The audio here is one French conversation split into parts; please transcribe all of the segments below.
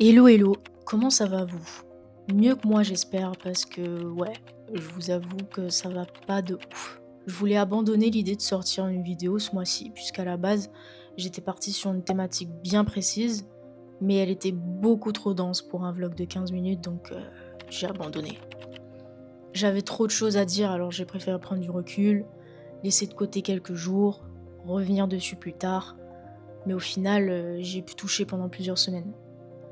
Hello hello, comment ça va vous? Mieux que moi j'espère parce que ouais, je vous avoue que ça va pas de ouf. Je voulais abandonner l'idée de sortir une vidéo ce mois-ci puisqu'à la base j'étais partie sur une thématique bien précise, mais elle était beaucoup trop dense pour un vlog de 15 minutes donc j'ai abandonné. J'avais trop de choses à dire alors j'ai préféré prendre du recul, laisser de côté quelques jours, revenir dessus plus tard, mais au final j'ai pu toucher pendant plusieurs semaines.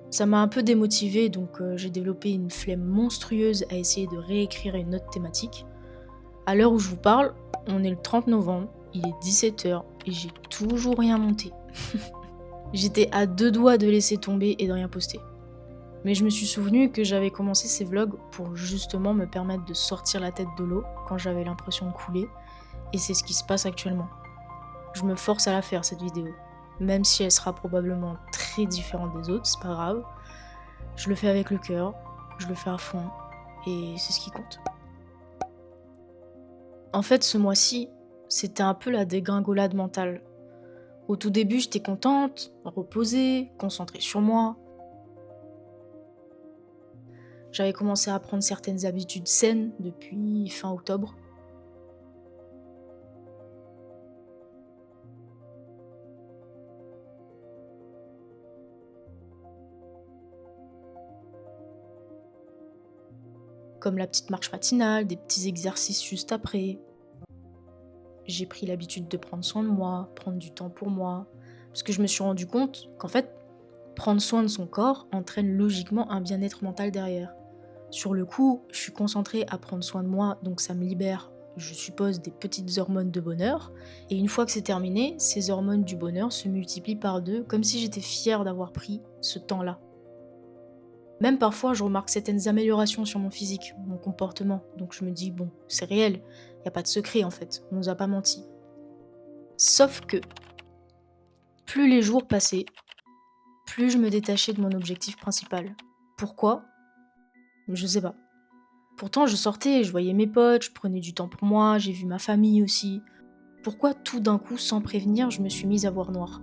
Ça m'a un peu démotivée, donc j'ai développé une flemme monstrueuse à essayer de réécrire une autre thématique. À l'heure où je vous parle, on est le 30 novembre, il est 17 h et j'ai toujours rien monté. J'étais à deux doigts de laisser tomber et de rien poster. Mais je me suis souvenu que j'avais commencé ces vlogs pour justement me permettre de sortir la tête de l'eau quand j'avais l'impression de couler, et c'est ce qui se passe actuellement. Je me force à la faire cette vidéo, même si elle sera probablement très différente des autres, c'est pas grave. Je le fais avec le cœur, je le fais à fond, et c'est ce qui compte. En fait, ce mois-ci, c'était un peu la dégringolade mentale. Au tout début, j'étais contente, reposée, concentrée sur moi. J'avais commencé à prendre certaines habitudes saines depuis fin octobre. Comme la petite marche matinale, des petits exercices juste après. J'ai pris l'habitude de prendre soin de moi, prendre du temps pour moi. Parce que je me suis rendu compte qu'en fait, prendre soin de son corps entraîne logiquement un bien-être mental derrière. Sur le coup, je suis concentrée à prendre soin de moi, donc ça me libère, je suppose, des petites hormones de bonheur. Et une fois que c'est terminé, ces hormones du bonheur se multiplient par deux, comme si j'étais fière d'avoir pris ce temps-là. Même parfois, je remarque certaines améliorations sur mon physique, mon comportement, donc je me dis, bon, c'est réel, il n'y a pas de secret en fait, on nous a pas menti. Sauf que, plus les jours passaient, plus je me détachais de mon objectif principal. Pourquoi? Je sais pas. Pourtant, je sortais, je voyais mes potes, je prenais du temps pour moi, j'ai vu ma famille aussi. Pourquoi tout d'un coup, sans prévenir, je me suis mise à voir noir?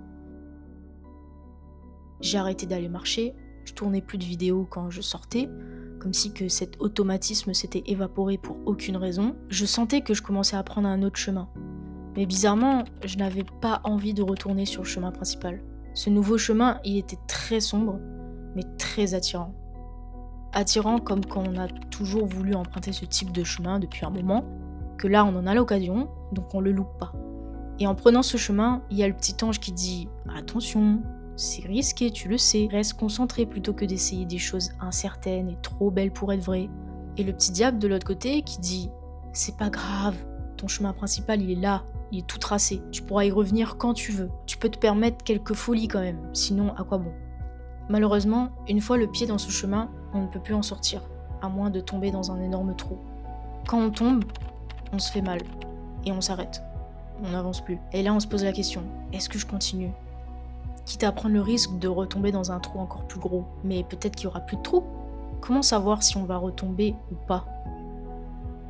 J'ai arrêté d'aller marcher, je tournais plus de vidéos quand je sortais, comme si que cet automatisme s'était évaporé pour aucune raison. Je sentais que je commençais à prendre un autre chemin. Mais bizarrement, je n'avais pas envie de retourner sur le chemin principal. Ce nouveau chemin, il était très sombre, mais très attirant. Attirant comme quand on a toujours voulu emprunter ce type de chemin depuis un moment, que là on en a l'occasion, donc on le loupe pas. Et en prenant ce chemin, il y a le petit ange qui dit « Attention, c'est risqué, tu le sais, reste concentré plutôt que d'essayer des choses incertaines et trop belles pour être vraies. » Et le petit diable de l'autre côté qui dit « C'est pas grave, ton chemin principal il est là, il est tout tracé, tu pourras y revenir quand tu veux, tu peux te permettre quelques folies quand même, sinon à quoi bon ?» Malheureusement, une fois le pied dans ce chemin, on ne peut plus en sortir, à moins de tomber dans un énorme trou. Quand on tombe, on se fait mal, et on s'arrête. On n'avance plus. Et là, on se pose la question, est-ce que je continue? Quitte à prendre le risque de retomber dans un trou encore plus gros, mais peut-être qu'il n'y aura plus de trou. Comment savoir si on va retomber ou pas?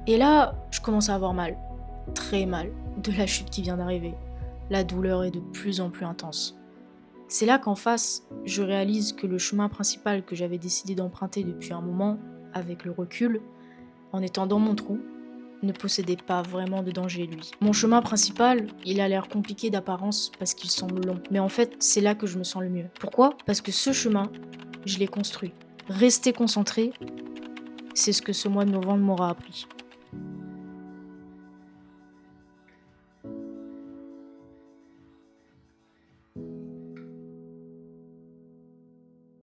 Et là, je commence à avoir mal, très mal, de la chute qui vient d'arriver. La douleur est de plus en plus intense. C'est là qu'en face, je réalise que le chemin principal que j'avais décidé d'emprunter depuis un moment, avec le recul, en étant dans mon trou, ne possédait pas vraiment de danger lui. Mon chemin principal, il a l'air compliqué d'apparence parce qu'il semble long, mais en fait, c'est là que je me sens le mieux. Pourquoi? Parce que ce chemin, je l'ai construit. Rester concentré, c'est ce que ce mois de novembre m'aura appris.